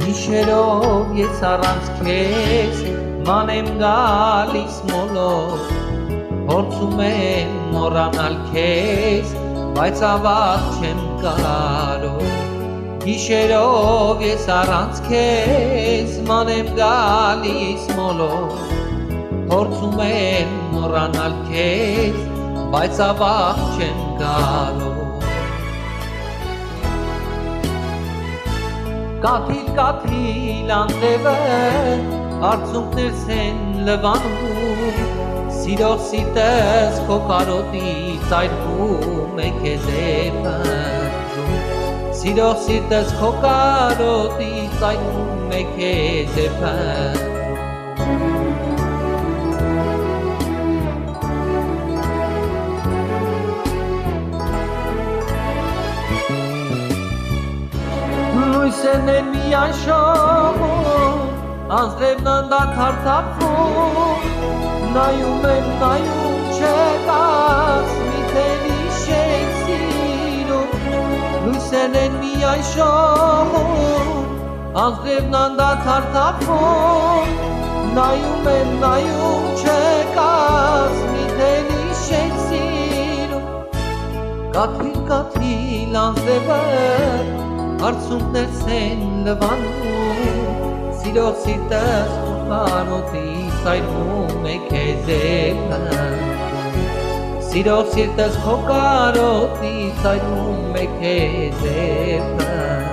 Գիշերով ես առանց քեզ ման եմ գալիս մոլոր Փորձում եմ մոռանալ քեզ բայց ավաղ չեմ կարող Գիշերով ես առանց քեզ ման եմ գալիս մոլոր Փորձում եմ մոռանալ քեզ բայց ավաղ չեմ կարող Կաթիլ անձևը արցունքներս են լվանում Սիրող սիրտս քո կարոտից այրվում է քեզ է պնդում Սիրող սիրտս քո կարոտից այրվում է քեզ է պնդում Լույսերն են միայն շողում, անձրևն անդադար թափվում Նայում եմ, նայում չեկած, միթերի շեք սիրում Լույսերն են միայն շողում, անձրևն անդադար թափվում Նայում եմ, նայում չեկած, միթերի շեք սիրում Կաթիլ անձրևը Արցունքներս են լվանում Սիրող սիրտս քո կարոտից այրվում է քեզ է պնդում Սիրող սիրտս քո կարոտից այրվում է քեզ է պնդում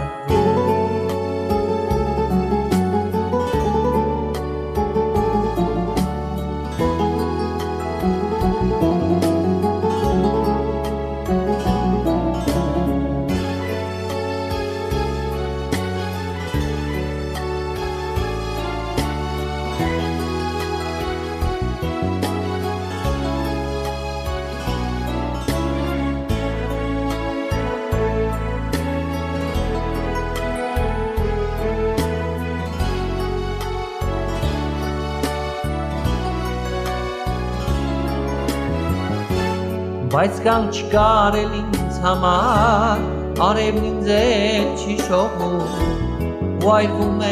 Բայց կան չկար էլ ինձ համար, արևն ինձ էլ չի շողում Ու այրվում է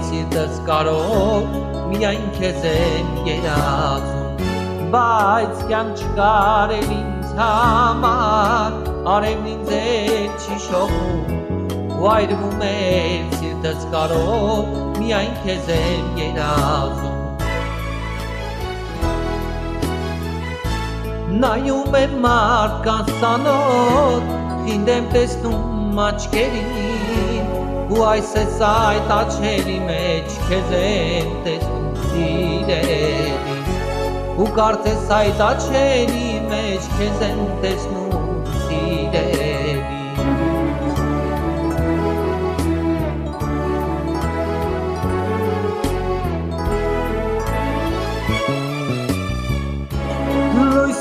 սիրտս կարով, միայն քեզ եմ երազում Բայց կան չկար էլ ինձ համար, արևն ինձ էլ չի շողում Ու այրվում է սիրտս կարով, միայն քեզ եմ երազում Նայում եմ մարդկանց ծանոթ, խինդ եմ տեսնում աչքերին Ու այս ես այդ աչքերի մեջ քեզ եմ տեսնում սիրելիս Ու կարծես այդ աչքերի մեջ քեզ եմ տեսնում սիրելիս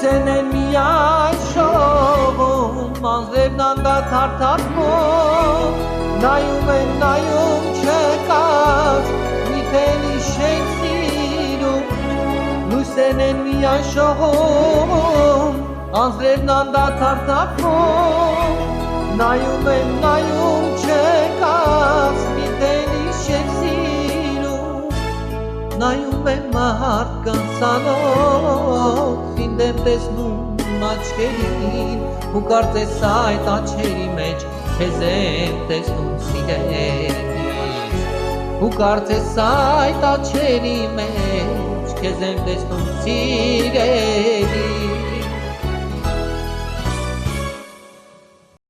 Լույսերն են միայն շողում, անձրևն անդադար թափվում Նայում են, նայում չեկած, միթերի շեք սիրում Լույսերն են միայն շողում, անձրևն անդադար թափվում Նայում են, նայում չեկած, միթերի շեք սիրում Նայում եմ մարդկանց ծանոթ, խինդ եմ տեսնում աչքերին Ու կարծես այդ աչքերի մեջ քեզ եմ տեսնում սիրելիս Ու կարծես այդ աչքերի մեջ քեզ եմ տեսնում սիրելիս